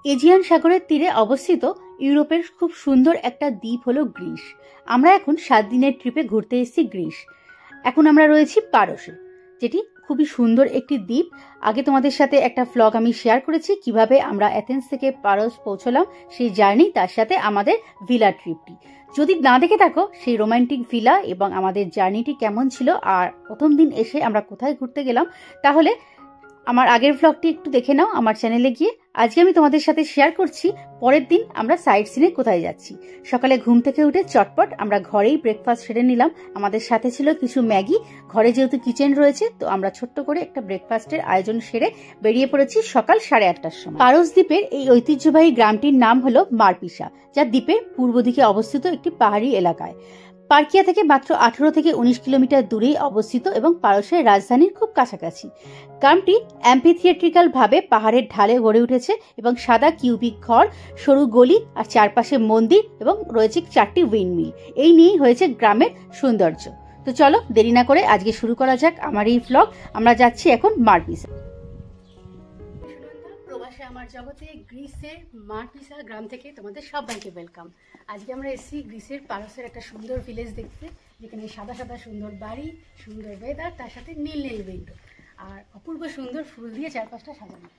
Aegean সাগরের তীরে অবস্থিত ইউরোপের খুব সুন্দর একটা দ্বীপ হলো গ্রিস। আমরা এখন 7 দিনের ট্রিপে ঘুরতে এসেছি গ্রিস। এখন আমরা রয়েছি পারসে, যেটি খুবই সুন্দর একটি দ্বীপ। আগে তোমাদের সাথে একটা ভ্লগ আমি শেয়ার করেছি কিভাবে আমরা অ্যাথেন্স থেকে পারস পৌঁছলাম, সেই জার্নি, তার সাথে আমাদের ভিলা ট্রিপটি। যদি না দেখে থাকো সেই রোমান্টিক ভিলা এবং আমাদের জার্নিটি কেমন ছিল আর প্রথম দিন এসে আমরা কোথায় ঘুরতে গেলাম, তাহলে আমার আগের ভ্লগটি একটু দেখে নাও আমার চ্যানেলে গিয়ে। আজকে আমি তোমাদের সাথে শেয়ার করছি পরের দিন আমরা সাইট সিনে কোথায় যাচ্ছি। সকালে ঘুম থেকে উঠে চটপট আমরা ঘরেই ব্রেকফাস্ট সেরে নিলাম। আমাদের সাথে ছিল কিছু ম্যাগি। ঘরে যেহেতু কিচেন রয়েছে, তো আমরা ছোট্ট করে একটা ব্রেকফাস্টের আয়োজন সেরে বেরিয়ে পড়েছি সকাল 8:30টার সময়। পারস দ্বীপের এই ঐতিহ্যবাহী গ্রামটির নাম হলো মারপিসা, যা দ্বীপের পূর্ব দিকে অবস্থিত একটি পাহাড়ি এলাকায়। পার্কিয়া থেকে মাত্র 18 থেকে 19 কিলোমিটার দূরেই অবস্থিত এবং পারসের রাজধানীর খুব কাছাকাছি। গ্রামটি অ্যাম্পিথিয়েট্রিক্যাল ভাবে পাহাড়ের ঢালে গড়ে উঠেছে এবং সাদা কিউবিক ঘর, সরু গলি আর চারপাশে মন্দির এবং রয়েছে 4টি উইন্ডমিল। এই নিয়েই হয়েছে গ্রামের সৌন্দর্য। তো চলো দেরি না করে আজকে শুরু করা যাক আমার এই ভ্লগ। আমরা যাচ্ছি এখন মারপিসা। প্রবাসে আমার জগতে গ্রিসের মারপিসা গ্রাম থেকে তোমাদের সবাইকে ওয়েলকাম। আজকে আমরা এসেছি গ্রিসের পারসের একটা সুন্দর ভিলেজ দেখতে, যেখানে সাদা সাদা সুন্দর বাড়ি, সুন্দর ওয়েদার, তার সাথে নীল নীল উইন্ডো আর অপূর্ব সুন্দর ফুল দিয়ে চারপাশটা সাজানো,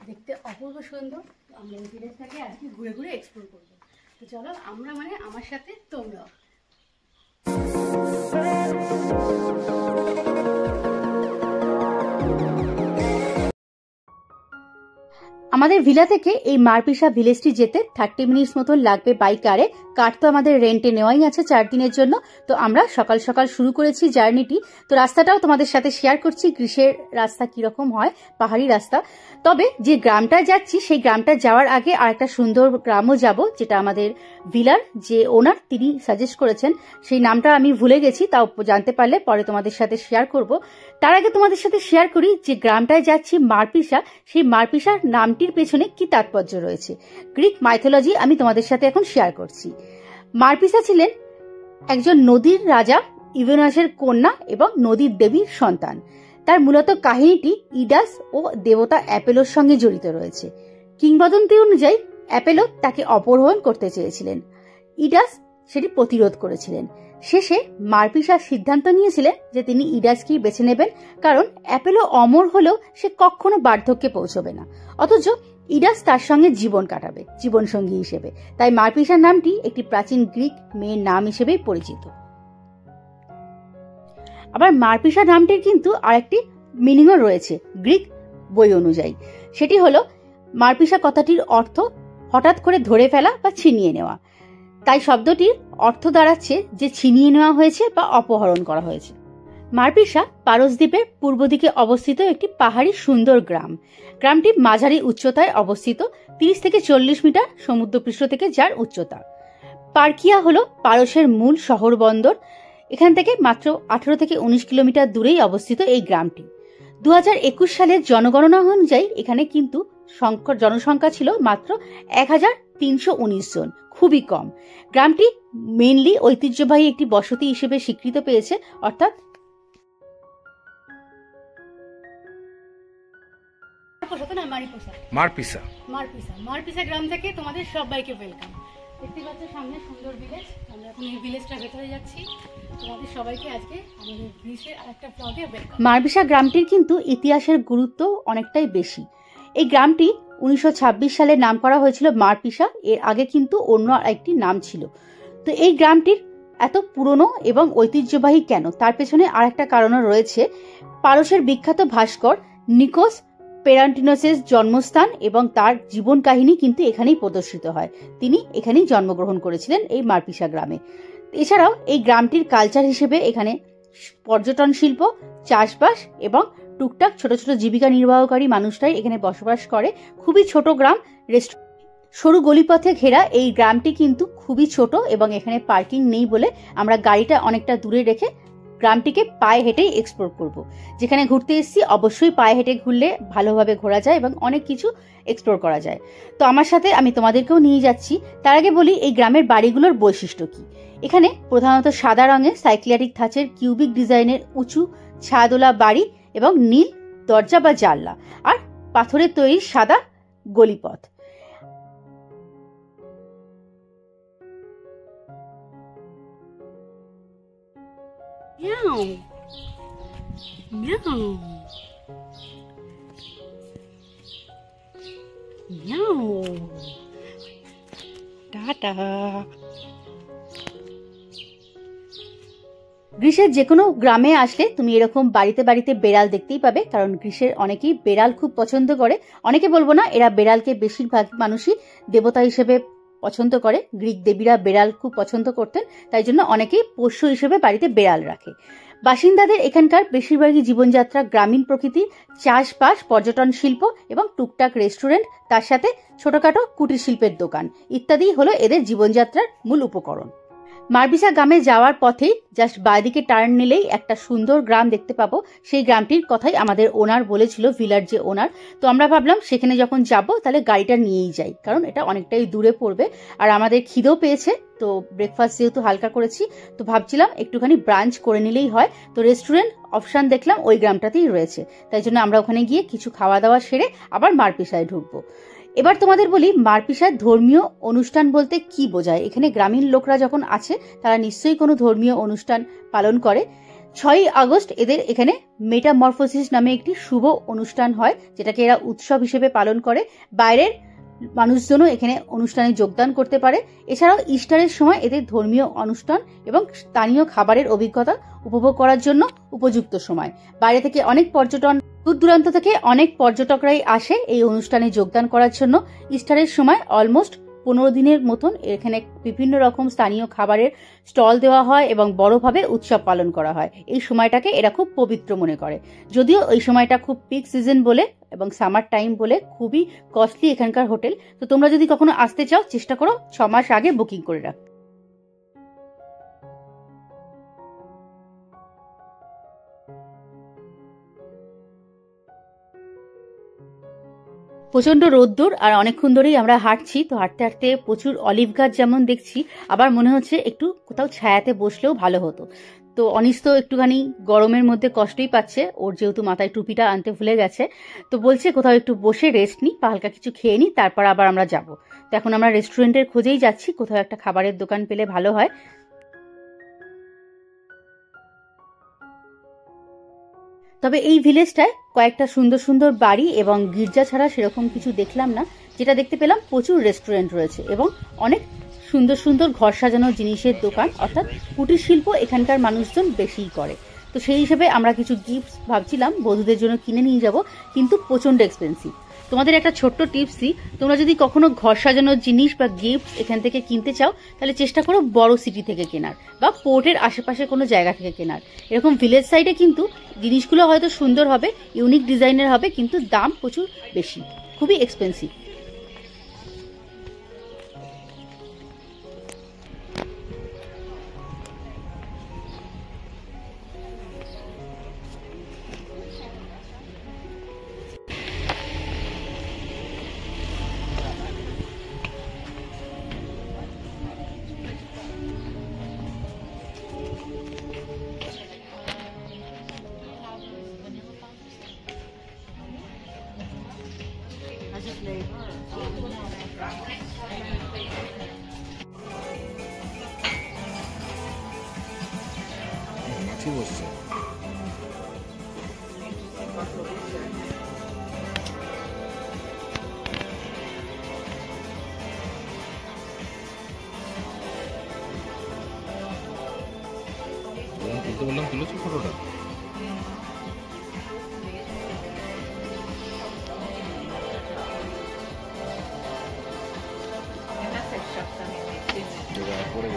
দেখতে অপূর্ব সুন্দর। আমরা এই ভিলেজটাকে আজকে ঘুরে ঘুরে এক্সপ্লোর করবো। তো চলো আমরা আমার সাথে তোমরাও। আমাদের ভিলা থেকে এই মারপিসা ভিলেজটি যেতে 30 মিনিটস মতন লাগবে বাই কারে। কার তো আমাদের রেন্টে নেওয়াই আছে 4 দিনের জন্য। তো আমরা সকাল সকাল শুরু করেছি জার্নিটি। তো রাস্তাটাও তোমাদের সাথে শেয়ার করছি, গ্রিসের রাস্তা কিরকম হয়, পাহাড়ি রাস্তা। তবে যে গ্রামটা যাচ্ছি সেই গ্রামটা যাওয়ার আগে আর একটা সুন্দর গ্রামও যাব, যেটা আমাদের ভিলার যে ওনার তিনি সাজেস্ট করেছেন। সেই নামটা আমি ভুলে গেছি, তাও জানতে পারলে পরে তোমাদের সাথে শেয়ার করব। তার আগে তোমাদের সাথে শেয়ার করি যে গ্রামটায় যাচ্ছি মারপিসা, সেই মারপিসার নামটির পেছনে কি তাৎপর্য রয়েছে। গ্রিক মাইথোলজি আমি তোমাদের সাথে এখন শেয়ার করছি। মারপিসা ছিলেন একজন নদীর রাজা ইউভেনাসের কন্যা এবং নদীর দেবীর সন্তান। তার মূলত কাহিনীটি ইডাস ও দেবতা অ্যাপেলোর সঙ্গে জড়িত রয়েছে। কিংবদন্তি অনুযায়ী অ্যাপেলো তাকে অপহরণ করতে চেয়েছিলেন, ইডাস সেটি প্রতিরোধ করেছিলেন। শেষে মারপিসা সিদ্ধান্ত নিয়েছিলেন যে তিনি ইডাসকেই বেছে নেবেন, কারণ অ্যাপেলো অমর হলেও সে কখনো বার্ধক্যে পৌঁছবে না, অথচ ইডাস তার সঙ্গে জীবন কাটাবে জীবনসঙ্গী হিসেবে। তাই মারপিসার নামটি একটি প্রাচীন গ্রিক মেয়ের নাম হিসেবেই পরিচিত। আবার মারপিসা নামটির কিন্তু আরেকটি মিনিংও রয়েছে গ্রিক বই অনুযায়ী। সেটি হলো মারপিসা কথাটির অর্থ হঠাৎ করে ধরে ফেলা বা ছিনিয়ে নেওয়া। তাই শব্দটির অর্থ দাঁড়াচ্ছে যে ছিনিয়ে নেওয়া হয়েছে বা অপহরণ করা হয়েছে। মারপিসা পারস দ্বীপের পূর্ব দিকে অবস্থিত একটি পাহাড়ি সুন্দর গ্রাম। গ্রামটি মাঝারি উচ্চতায় অবস্থিত, 30 থেকে 40 মিটার সমুদ্রপৃষ্ঠ থেকে যার উচ্চতা। পার্কিয়া হলো পারসের মূল শহর বন্দর। এখান থেকে মাত্র 18 থেকে 19 কিলোমিটার দূরেই অবস্থিত এই গ্রামটি। 2021 সালের জনগণনা অনুযায়ী এখানে কিন্তু জনসংখ্যা ছিল মাত্র 1319 জন, খুবই কম। গ্রামটি মেইনলি ঐতিহ্যবাহী একটি বসতি হিসেবে স্বীকৃত পেয়েছে, অর্থাৎ মারপিসা গ্রাম থেকে তোমাদের সবাইকে ওয়েলকাম। দেখতে পাচ্ছ সামনে সুন্দর ভিলেজ। আমরা এখন এই ভিলেজটার ভেতরে যাচ্ছি। তোমাদের সবাইকে আজকে আমাদের গ্রিসের আরেকটা ব্লগে ওয়েলকাম। মারপিসা গ্রামটির কিন্তু ইতিহাসের গুরুত্ব অনেকটাই বেশি। এই গ্রামটি 1926 সালে নাম করা হয়েছিল মারপিসা। এর আগে কিন্তু অন্য একটি নাম ছিল। তো এই গ্রামটির এত পুরনো এবং ঐতিহ্যবাহী কেন, তার পেছনে আর একটা কারণও রয়েছে। পারসের বিখ্যাত ভাস্কর নিকোস পেরান্টিনোসের জন্মস্থান এবং তার জীবন কাহিনী কিন্তু এখানেই প্রদর্শিত হয়। তিনি এখানেই জন্মগ্রহণ করেছিলেন, এই মারপিসা গ্রামে। এছাড়াও এই গ্রামটির কালচার হিসেবে এখানে পর্যটন শিল্প, চাষবাস এবং টুকটাক ছোট ছোট জীবিকা নির্বাহকারী মানুষরাই এখানে বসবাস করে। খুবই ছোট গ্রাম, সরু গলিপথে ঘেরা এই গ্রামটি কিন্তু খুবই ছোট এবং এখানে পার্কিং নেই বলে আমরা গাড়িটা অনেকটা দূরে রেখে গ্রামটিকে পায়ে হেঁটেই এক্সপ্লোর করব। যেখানে ঘুরতে এসেছি অবশ্যই পায়ে হেঁটে ঘুরলে ভালোভাবে ঘোরা যায় এবং অনেক কিছু এক্সপ্লোর করা যায়। তো আমার সাথে আমি তোমাদেরকেও নিয়ে যাচ্ছি। তার আগে বলি এই গ্রামের বাড়িগুলোর বৈশিষ্ট্য কি। এখানে প্রধানত সাদা রঙের সাইক্লিয়াটিক ধাঁচের কিউবিক ডিজাইনের উঁচু ছাদওয়ালা বাড়ি এবং নীল দরজা বা জানলা, আর পাথরের তৈরি সাদা গলিপথ। Meow. Meow. Meow. টাটা। গ্রিসের যে কোনো গ্রামে আসলে তুমি এরকম বাড়িতে বাড়িতে বেড়াল দেখতেই পাবে, কারণ গ্রিসের অনেকেই বেড়াল খুব পছন্দ করে। অনেকে বলবো না, এরা বেড়ালকে বেশিরভাগ মানুষই দেবতা হিসেবে পছন্দ করে। গ্রিক দেবীরা বেড়াল খুব পছন্দ করতেন, তাই জন্য অনেকেই পোষ্য হিসেবে বাড়িতে বেড়াল রাখে। বাসিন্দাদের এখানকার বেশিরভাগই জীবনযাত্রা গ্রামীণ প্রকৃতি, চাষবাস, পর্যটন শিল্প এবং টুকটাক রেস্টুরেন্ট, তার সাথে ছোটখাটো কুটির শিল্পের দোকান ইত্যাদি হলো এদের জীবনযাত্রার মূল উপকরণ। মারবিসা গ্রামে যাওয়ার পথেই জাস্ট বাঁদিকে টার্ন নিলেই একটা সুন্দর গ্রাম দেখতে পাবো। সেই গ্রামটির কথাই আমাদের ওনার বলেছিল, ভিলার যে ওনার। তো আমরা ভাবলাম সেখানে যখন যাব তাহলে গাড়িটা নিয়েই যাই, কারণ এটা অনেকটাই দূরে পড়বে আর আমাদের খিদেও পেয়েছে। তো ব্রেকফাস্ট যেহেতু হালকা করেছি, তো ভাবছিলাম একটুখানি ব্রাঞ্চ করে নিলেই হয়। তো রেস্টুরেন্ট অপশান দেখলাম ওই গ্রামটাতেই রয়েছে, তাই জন্য আমরা ওখানে গিয়ে কিছু খাওয়া দাওয়া সেরে আবার মারপিসায় ঢুকবো। এবার তোমাদের বলি মারপিসায় ধর্মীয় অনুষ্ঠান বলতে কি বোঝায়। এখানে গ্রামীণ লোকরা যখন আছে তারা নিশ্চয়ই কোনো ধর্মীয় অনুষ্ঠান পালন করে। 6ই আগস্ট এদের এখানে মেটামরফোসিস নামে একটি শুভ অনুষ্ঠান হয়, যেটাকে এরা উৎসব হিসেবে পালন করে। বাইরের মানুষজনও এখানে অনুষ্ঠানে যোগদান করতে পারে। এছাড়াও ইস্টারের সময় এদের ধর্মীয় অনুষ্ঠান এবং স্থানীয় খাবারের অভিজ্ঞতা উপভোগ করার জন্য উপযুক্ত সময়। বাইরে থেকে অনেক পর্যটন, দূর দূরান্ত থেকে অনেক পর্যটকরাই আসে এই অনুষ্ঠানে যোগদান করার জন্য। ইস্টারের সময় অলমোস্ট 15 দিনের মতন এখানে বিভিন্ন রকম স্থানীয় খাবারের স্টল দেওয়া হয় এবং বড়ভাবে উৎসব পালন করা হয়। এই সময়টাকে এরা খুব পবিত্র মনে করে, যদিও এই সময়টা খুব পিক সিজন বলে এবং সামার টাইম বলে খুবই কস্টলি এখানকার হোটেল। তো তোমরা যদি কখনো আসতে চাও চেষ্টা করো 6 মাস আগে বুকিং করে রাখ। প্রচন্ড রোদ্দুর আর অনেকক্ষণ ধরেই আমরা হাঁটছি। তো হাঁটতে হাঁটতে প্রচুর অলিভ গাছ যেমন দেখছি, আবার মনে হচ্ছে একটু কোথাও ছায়াতে বসলেও ভালো হতো। তো অনিশ তো একটুখানি গরমের মধ্যে কষ্টই পাচ্ছে, ওর যেহেতু মাথায় টুপিটা আনতে ভুলে গেছে। তো বলছে কোথাও একটু বসে রেস্ট নিই, হালকা কিছু খেয়ে নিই, তারপর আবার আমরা যাব। তো এখন আমরা রেস্টুরেন্টের খোঁজেই যাচ্ছি, কোথাও একটা খাবারের দোকান পেলে ভালো হয়। তবে এই ভিলেজটায় কয়েকটা সুন্দর সুন্দর বাড়ি এবং গির্জা ছাড়া সেরকম কিছু দেখলাম না। যেটা দেখতে পেলাম প্রচুর রেস্টুরেন্ট রয়েছে এবং অনেক সুন্দর সুন্দর ঘর সাজানো জিনিসের দোকান, অর্থাৎ কুটির শিল্প এখানকার মানুষজন বেশিই করে। তো সেই হিসেবে আমরা কিছু গিফটস ভাবছিলাম বধূদের জন্য কিনে নিয়ে যাব, কিন্তু প্রচন্ড এক্সপেন্সিভ। তোমাদের একটা ছোট্ট টিপস দিই, তোমরা যদি কখনো ঘর সাজানোর জিনিস বা গিফটস এখান থেকে কিনতে চাও তাহলে চেষ্টা করো বড় সিটি থেকে কেনার বা পোর্টের আশেপাশে কোনো জায়গা থেকে কেনার। এরকম ভিলেজ সাইডে কিন্তু জিনিসগুলো হয়তো সুন্দর হবে, ইউনিক ডিজাইনের হবে, কিন্তু দাম প্রচুর বেশি, খুবই এক্সপেন্সিভ। মাছি বসছে। তুলতে বললাম, তুলেছো ফটোটা?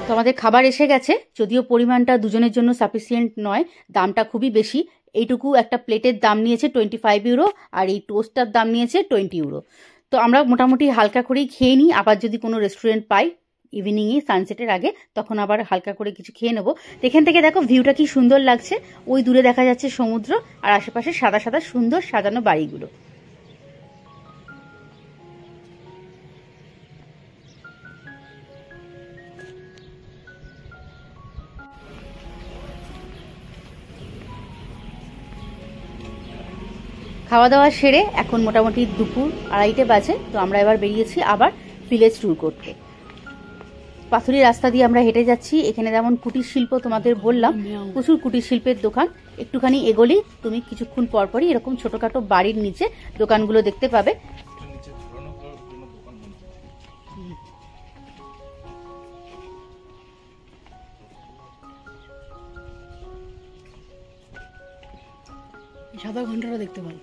তো আমাদের খাবার এসে গেছে, যদিও পরিমাণটা দুজনের জন্য সাফিসিয়েন্ট নয়, দামটা খুবই বেশি। এইটুকু একটা প্লেটের দাম নিয়েছে 25 ইউরো আর এই টোস্টটার দাম নিয়েছে 20 ইউরো। তো আমরা মোটামুটি হালকা করেই খেয়ে নিই, আবার যদি কোনো রেস্টুরেন্ট পাই ইভিনিংয়ে সানসেটের আগে তখন আবার হালকা করে কিছু খেয়ে নেবো। এখান থেকে দেখো ভিউটা কি সুন্দর লাগছে, ওই দূরে দেখা যাচ্ছে সমুদ্র আর আশেপাশে সাদা সাদা সুন্দর সাজানো বাড়িগুলো। খাওয়া দাওয়া সেরে এখন মোটামুটি দুপুর 2:30 বাজে। তো আমরা এবার বেরিয়েছি আবার ভিলেজ ট্যুর করতে। পাথুরি রাস্তা দিয়ে আমরা হেঁটে যাচ্ছি। এখানে যেমন কুটির শিল্প তোমাদের বললাম, প্রচুর কুটির শিল্পের দোকান। একটুখানি এগোলেই তুমি কিছুক্ষণ পরপরই এরকম ছোটখাটো বাড়ির নিচে দোকানগুলো দেখতে পাবে। সাদা ঘন্টাটা দেখতে পারো।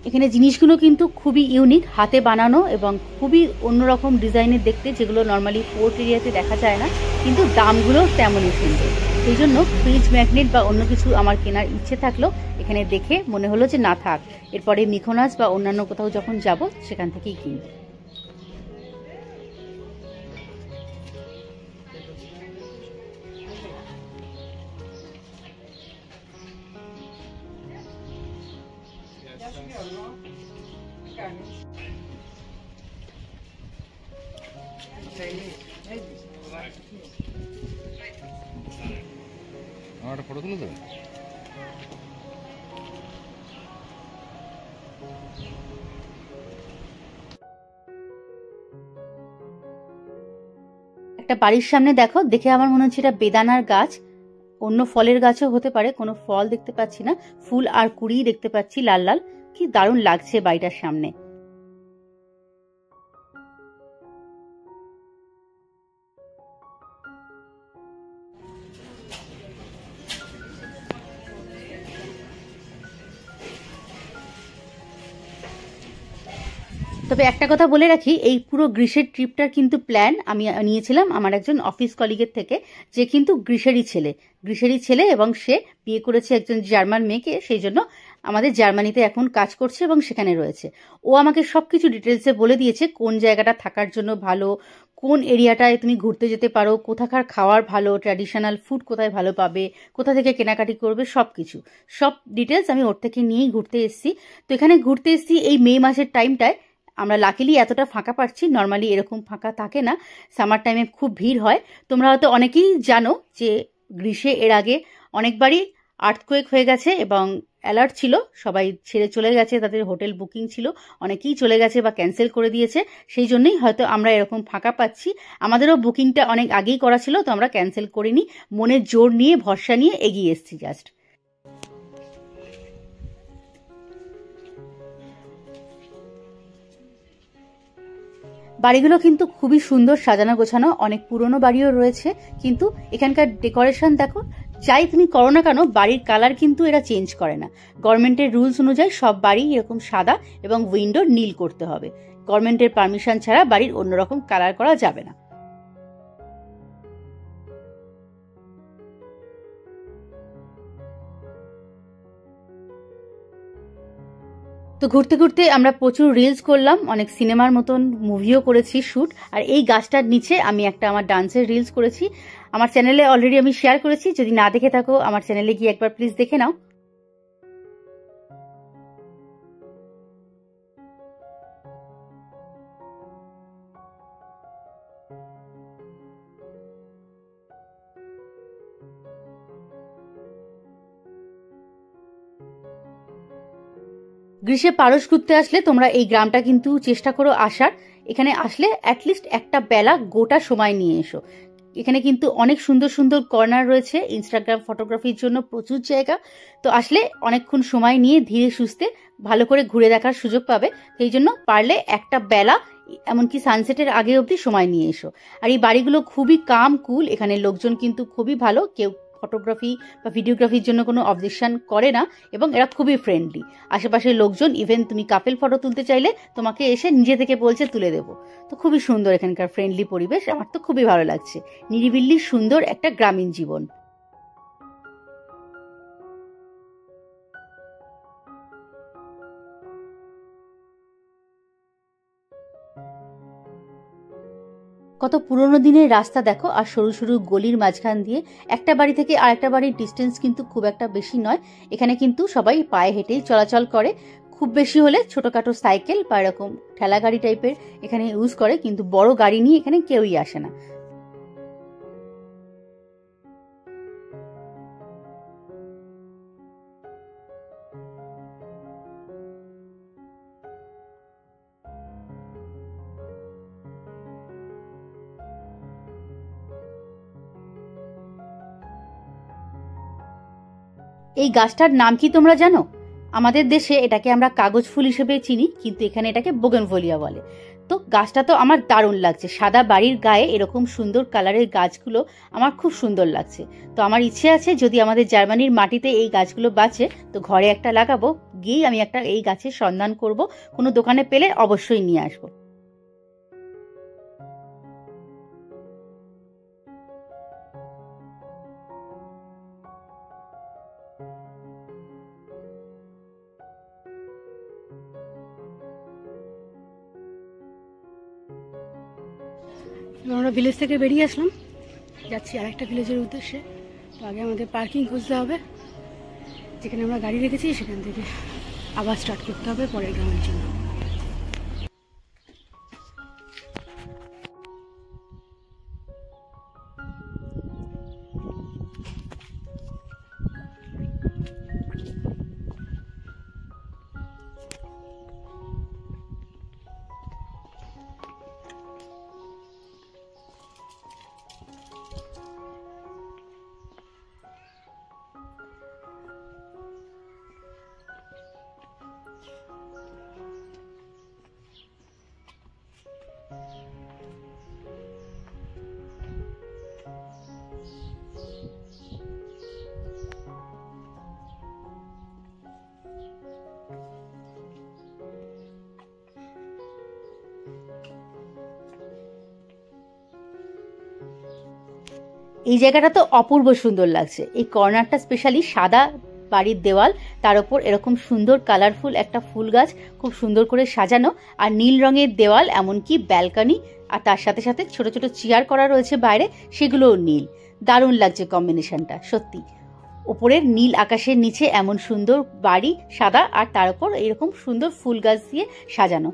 এখানে জিনিসগুলো কিন্তু খুবই ইউনিক, হাতে বানানো এবং খুবই অন্যরকম ডিজাইনের দেখতে, যেগুলো নর্মালি পোর্ট এরিয়াতে দেখা যায় না, কিন্তু দামগুলো তেমনই সুন্দর। সেই জন্য ফ্রিজ ম্যাগনেট বা অন্য কিছু আমার কেনার ইচ্ছে থাকলেও এখানে দেখে মনে হলো যে না থাক, এরপরে মিখোনাস বা অন্যান্য কোথাও যখন যাব সেখান থেকেই কিনবো। আমার ফটো তুলে দেবে। একটা বাড়ির সামনে দেখো, দেখে আমার মনে হচ্ছে এটা বেদানার গাছ, অন্য ফলের গাছও হতে পারে, কোনো ফল দেখতে পাচ্ছি না, ফুল আর কুড়ি দেখতে পাচ্ছি লাল লাল। কি দারুণ লাগছে বাড়িটার সামনে। তবে একটা কথা বলে রাখি, এই পুরো গ্রীষ্মের ট্রিপটার কিন্তু প্ল্যান আমি নিয়েছিলাম আমার একজন অফিস কলিগের থেকে, যে কিন্তু গ্রীষ্মেরই ছেলে এবং সে বিয়ে করেছে একজন জার্মান মেয়েকে, সেই জন্য আমাদের জার্মানিতে এখন কাজ করছে এবং সেখানে রয়েছে। ও আমাকে সবকিছু ডিটেলসে বলে দিয়েছে কোন জায়গাটা থাকার জন্য ভালো, কোন এরিয়াটায় তুমি ঘুরতে যেতে পারো, কোথাকার খাওয়ার ভালো, ট্র্যাডিশনাল ফুড কোথায় ভালো পাবে, কোথা থেকে কেনাকাটি করবে, সব ডিটেলস আমি ওর থেকে নিয়েই ঘুরতে এসেছি। তো এখানে ঘুরতে এসেছি এই মে মাসের টাইমটায়, আমরা লাকিলি এতটা ফাঁকা পাচ্ছি, নর্মালি এরকম ফাঁকা থাকে না, সামার টাইমে খুব ভিড় হয়। তোমরা হয়তো অনেকেই জানো যে গ্রীষ্মে এর আগে অনেকবারই আর্থকোয়েক হয়ে গেছে এবং অ্যালার্ট ছিল, সবাই ছেড়ে চলে গেছে, তাদের হোটেল বুকিং ছিল, অনেকেই চলে গেছে বা ক্যান্সেল করে দিয়েছে, সেই জন্যই হয়তো আমরা এরকম ফাঁকা পাচ্ছি। আমাদেরও বুকিংটা অনেক আগেই করা ছিল, তো আমরা ক্যান্সেল করিনি, মনের জোর নিয়ে ভরসা নিয়ে এগিয়ে এসেছি জাস্ট। বাড়িগুলো কিন্তু খুবই সুন্দর সাজানো গোছানো, অনেক পুরনো বাড়িও রয়েছে, কিন্তু এখানকার ডেকোরেশন দেখো, যাই তুমি করো না কেন বাড়ির কালার কিন্তু এরা চেঞ্জ করে না। গভর্নমেন্টের রুলস অনুযায়ী সব বাড়ি এরকম সাদা এবং উইন্ডো নীল করতে হবে, গভর্নমেন্টের পারমিশন ছাড়া বাড়ির অন্যরকম কালার করা যাবে না। তো ঘুরতে ঘুরতে আমরা প্রচুর রিলস করলাম, অনেক সিনেমার মতন মুভিও করেছি শ্যুট। আর এই গাছটার নিচে আমি একটা আমার ডান্সের রিলস করেছি, আমার চ্যানেলে অলরেডি আমি শেয়ার করেছি, যদি না দেখে থাকো আমার চ্যানেলে গিয়ে একবার প্লিজ দেখে নাও। গ্রীষ্মে পারস ঘুরতে আসলে তোমরা এই গ্রামটা কিন্তু চেষ্টা করো আসার। এখানে আসলে অ্যাটলিস্ট একটা বেলা গোটা সময় নিয়ে এসো। এখানে কিন্তু অনেক সুন্দর সুন্দর কর্নার রয়েছে, ইনস্টাগ্রাম ফটোগ্রাফির জন্য প্রচুর জায়গা। তো আসলে অনেকক্ষণ সময় নিয়ে ধীরে সুস্থে ভালো করে ঘুরে দেখার সুযোগ পাবে, সেই জন্য পারলে একটা বেলা এমনকি সানসেটের আগে অবধি সময় নিয়ে এসো। আর এই বাড়িগুলো খুবই কাম কুল, এখানে লোকজন কিন্তু খুবই ভালো, কেউ ফটোগ্রাফি বা ভিডিওগ্রাফির জন্য কোনো অবজেকশন করে না এবং এরা খুবই ফ্রেন্ডলি। আশেপাশের লোকজন ইভেন তুমি কাপেল ফটো তুলতে চাইলে তোমাকে এসে নিজে থেকে বলছে তুলে দেবো। তো খুবই সুন্দর এখানকার ফ্রেন্ডলি পরিবেশ, আমার তো খুবই ভালো লাগছে, নিরিবিল্লি সুন্দর একটা গ্রামীণ জীবন। কত পুরনো দিনের রাস্তা দেখো, আর সরু সরু গলির মাঝখান দিয়ে একটা বাড়ি থেকে আরেকটা বাড়ির ডিস্টেন্স কিন্তু খুব একটা বেশি নয়। এখানে কিন্তু সবাই পায়ে হেঁটেই চলাচল করে, খুব বেশি হলে ছোটখাটো সাইকেল বা এরকম ঠেলা গাড়ি টাইপের এখানে ইউজ করে, কিন্তু বড় গাড়ি নিয়ে এখানে কেউই আসে না। এই গাছটার নাম কি তোমরা জানো? আমাদের দেশে এটাকে আমরা কাগজ ফুল হিসেবে চিনি, কিন্তু এখানে এটাকে বোগেনভেলিয়া বলে। তো গাছটা তো আমার দারুণ লাগছে, সাদা বাড়ির গায়ে এরকম সুন্দর কালারের গাছগুলো আমার খুব সুন্দর লাগছে। তো আমার ইচ্ছে আছে যদি আমাদের জার্মানির মাটিতে এই গাছগুলো বাঁচে তো ঘরে একটা লাগাবো, গিয়েই আমি একটা এই গাছের সন্ধান করব, কোনো দোকানে পেলে অবশ্যই নিয়ে আসবো। আমরা ভিলেজ থেকে বেরিয়ে আসলাম, যাচ্ছি আরেকটা ভিলেজের উদ্দেশ্যে। তো আগে আমাদের পার্কিং খুঁজতে হবে, যেখানে আমরা গাড়ি রেখেছি সেখান থেকে আবার স্টার্ট করতে হবে পরের গ্রামের জন্য। এই জায়গাটা তো অপূর্ব সুন্দর লাগছে। এই কর্নারটা স্পেশালি সাদা বাড়ির দেওয়াল, তার উপর এরকম সুন্দর কালারফুল একটা ফুল গাছ খুব সুন্দর করে সাজানো, আর নীল রঙের দেওয়াল, এমনকি ব্যালকনি, আর তার সাথে সাথে ছোট ছোট চেয়ার করা রয়েছে বাইরে, সেগুলোও নীল। দারুণ লাগছে কম্বিনেশনটা সত্যি। ওপরের নীল আকাশের নিচে এমন সুন্দর বাড়ি সাদা, আর তার উপর এরকম সুন্দর ফুল গাছ দিয়ে সাজানো,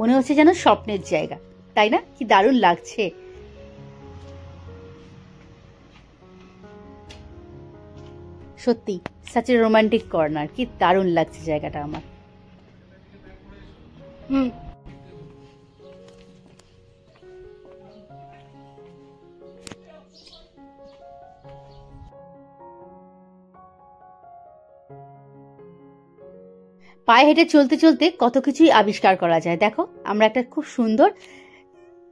মনে হচ্ছে যেন স্বপ্নের জায়গা, তাই না? কি দারুণ লাগছে। সত্যি সাচ এ রোমান্টিক কর্নার, কি দারুণ লাগছে জায়গাটা আমার। পায়ে হেঁটে চলতে চলতে কত কিছুই আবিষ্কার করা যায়। দেখো আমরা একটা খুব সুন্দর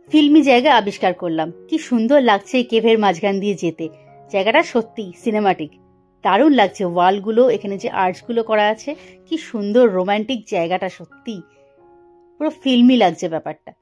ফিল্মি জায়গা আবিষ্কার করলাম, কি সুন্দর লাগছে এই কেভের মাঝখান দিয়ে যেতে। জায়গাটা সত্যি সিনেমাটিক, দারুণ লাগছে। ওয়ালগুলো, এখানে যে আর্টসগুলো করা আছে, কি সুন্দর রোমান্টিক জায়গাটা, সত্যি পুরো ফিল্মি লাগছে ব্যাপারটা।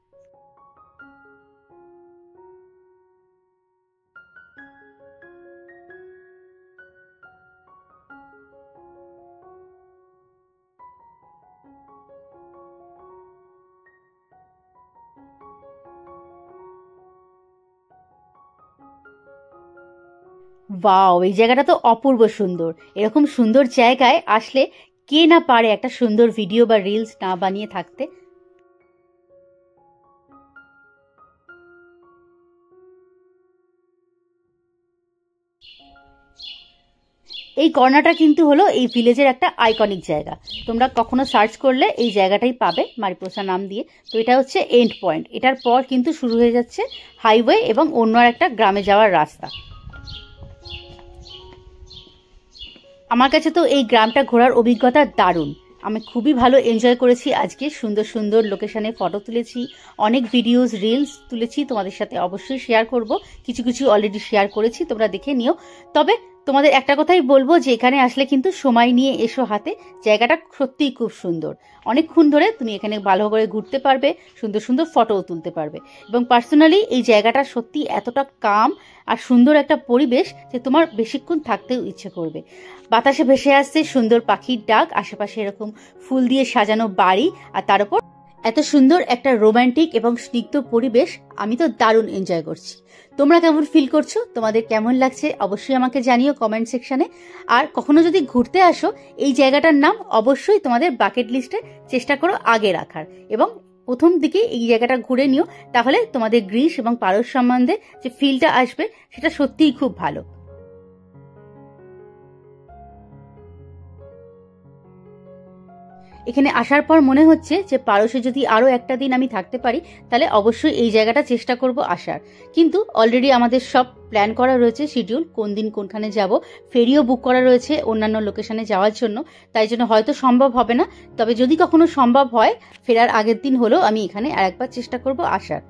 ওয়াও, এই জায়গাটা তো অপূর্ব সুন্দর। এরকম সুন্দর জায়গায় আসলে কে না পারে একটা সুন্দর ভিডিও বা রিলস না বানিয়ে থাকতে। এই কর্নারটা কিন্তু হলো এই ভিলেজের একটা আইকনিক জায়গা। তোমরা কখনো সার্চ করলে এই জায়গাটাই পাবে, মারিপোসা নাম দিয়ে। তো এটা হচ্ছে এন্ড পয়েন্ট, এটার পর কিন্তু শুরু হয়ে যাচ্ছে হাইওয়ে এবং অন্য একটা গ্রামে যাওয়ার রাস্তা। আমার কাছে তো এই গ্রামটা ঘোরার অভিজ্ঞতা দারুণ, আমি খুবই ভালো এনজয় করেছি। আজকে সুন্দর সুন্দর লোকেশনে ফটো তুলেছি, অনেক ভিডিওস রিলস তুলেছি, তোমাদের সাথে অবশ্যই শেয়ার করব। কিছু কিছু অলরেডি শেয়ার করেছি, তোমরা দেখে নিও। তবে তোমাদের একটা কথাই বলবো যে এখানে আসলে কিন্তু সময় নিয়ে এসো হাতে, জায়গাটা সত্যিই খুব সুন্দর। অনেকক্ষণ ধরে তুমি এখানে ভালো করে ঘুরতে পারবে, সুন্দর সুন্দর ফটোও তুলতে পারবে। এবং পার্সোনালি এই জায়গাটা সত্যি এতটা কাম আর সুন্দর একটা পরিবেশ যে তোমার বেশিক্ষণ থাকতেও ইচ্ছে করবে। বাতাসে ভেসে আসছে সুন্দর পাখির ডাক, আশেপাশে এরকম ফুল দিয়ে সাজানো বাড়ি, আর তার উপর এত সুন্দর একটা রোমান্টিক এবং স্নিগ্ধ পরিবেশ আমি তো দারুণ এনজয় করছি। তোমরা কেমন ফিল করছো, তোমাদের কেমন লাগছে অবশ্যই আমাকে জানিও কমেন্ট সেকশনে। আর কখনো যদি ঘুরতে আসো এই জায়গাটার নাম অবশ্যই তোমাদের বাকেট লিস্টে চেষ্টা করো আগে রাখার, এবং প্রথম দিকে এই জায়গাটা ঘুরে নিও, তাহলে তোমাদের গ্রিস এবং পারস সম্বন্ধে যে ফিলটা আসবে সেটা সত্যিই খুব ভালো। এখানে আসার পর মনে হচ্ছে যে পারসে যদি আরো একটা দিন আমি থাকতে পারি তাহলে অবশ্যই এই জায়গাটা চেষ্টা করব আসার। কিন্তু অলরেডি আমাদের সব প্ল্যান করা রয়েছে, শিডিউল কোন দিন কোনখানে যাব, ফেরিও বুক করা রয়েছে অন্যান্য লোকেশনে যাওয়ার জন্য, তাই জন্য হয়তো সম্ভব হবে না। তবে যদি কখনো সম্ভব হয় ফেরার আগের দিন হলেও আমি এখানে আরেকবার চেষ্টা করব আসার।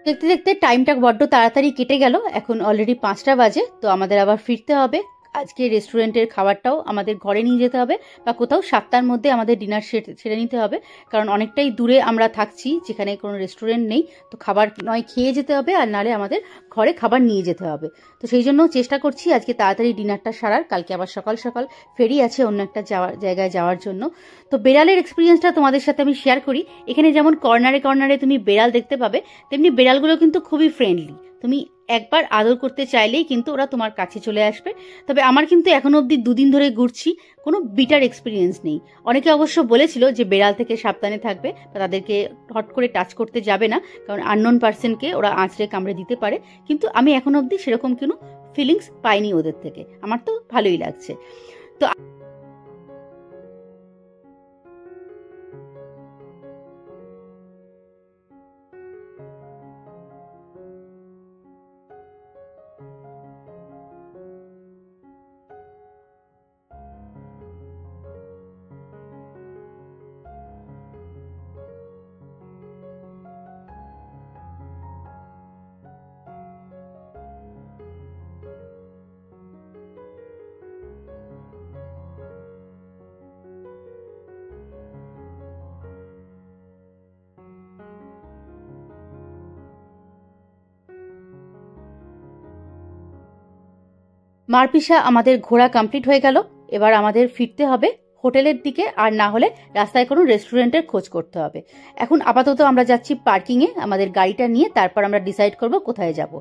দেখতে দেখতে টাইমটা বড্ড তাড়াতাড়ি কেটে গেল, এখন অলরেডি 5টা বাজে। তো আমাদের আবার ফিরতে হবে। আজকে রেস্টুরেন্টের খাবারটাও আমাদের ঘরে নিয়ে যেতে হবে বা কোথাও 7টার মধ্যে আমাদের ডিনার সেরে নিতে হবে, কারণ অনেকটাই দূরে আমরা থাকছি যেখানে কোনো রেস্টুরেন্ট নেই। তো খাবার নয় খেয়ে যেতে হবে, আর নালে আমাদের ঘরে খাবার নিয়ে যেতে হবে। তো সেই জন্য চেষ্টা করছি আজকে তাড়াতাড়ি ডিনারটা সারার, কালকে আবার সকাল সকাল ফেরি আছে অন্য একটা জায়গায় যাওয়ার জন্য। তো বেড়ালের এক্সপিরিয়েন্সটা তোমাদের সাথে আমি শেয়ার করি। এখানে যেমন কর্নারে কর্নারে তুমি বেড়াল দেখতে পাবে, তেমনি বেড়ালগুলো কিন্তু খুবই ফ্রেন্ডলি। তুমি একবার আদর করতে চাইলেই কিন্তু ওরা তোমার কাছে চলে আসবে। তবে আমার কিন্তু এখনো অবধি 2 দিন ধরে ঘুরছি, কোনো বিটার এক্সপিরিয়েন্স নেই। অনেকে অবশ্য বলেছিল যে বেড়াল থেকে সাবধানে থাকবে বা তাদেরকে হট করে টাচ করতে যাবে না, কারণ আননোন পার্সনকে ওরা আঁচড়ে কামড়ে দিতে পারে। কিন্তু আমি এখনো অবধি সেরকম কোনো ফিলিংস পাইনি ওদের থেকে, আমার তো ভালোই লাগছে। তো মারপিসা আমাদের ঘোরা কমপ্লিট হয়ে গেল। এবার আমাদের ফিরতে হবে হোটেলের দিকে, আর না হলে রাস্তায় কোনো রেস্টুরেন্টের খোঁজ করতে হবে। এখন আপাতত আমরা যাচ্ছি পার্কিংয়ে আমাদের গাড়িটা নিয়ে, তারপর আমরা ডিসাইড করব কোথায় যাব।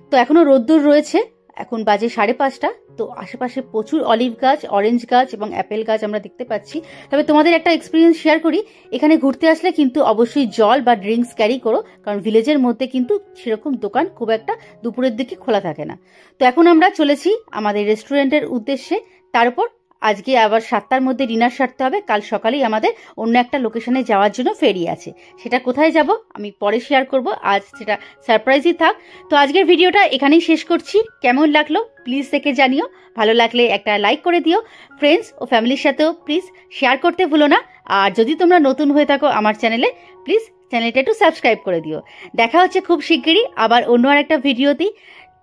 তো এখনো রোদ্দুর রয়েছে, এখন বাজে 5:30। তো আশেপাশে প্রচুর অলিভ গাছ, অরেঞ্জ গাছ এবং অ্যাপেল গাছ আমরা দেখতে পাচ্ছি। তবে তোমাদের একটা এক্সপিরিয়েন্স শেয়ার করি, এখানে ঘুরতে আসলে কিন্তু অবশ্যই জল বা ড্রিঙ্কস ক্যারি করো, কারণ ভিলেজের মধ্যে কিন্তু সেরকম দোকান খুব একটা দুপুরের দিকে খোলা থাকে না। তো এখন আমরা চলেছি আমাদের রেস্টুরেন্টের উদ্দেশ্যে। তারপর আজকে আবার 7টার মধ্যে ডিনার সারতে হবে, কাল সকালেই আমাদের অন্য একটা লোকেশনে যাওয়ার জন্য ফেরি আছে। সেটা কোথায় যাব আমি পরে শেয়ার করব, আজ সেটা সারপ্রাইজই থাক। তো আজকের ভিডিওটা এখানেই শেষ করছি। কেমন লাগলো প্লিজ দেখে জানিও, ভালো লাগলে একটা লাইক করে দিও। ফ্রেন্ডস ও ফ্যামিলির সাথেও প্লিজ শেয়ার করতে ভুলো না। আর যদি তোমরা নতুন হয়ে থাকো আমার চ্যানেলে, প্লিজ চ্যানেলটা একটু সাবস্ক্রাইব করে দিও। দেখা হচ্ছে খুব শিগগিরই আবার অন্য আর একটা ভিডিওতেই।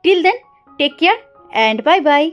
Till then take care and bye by.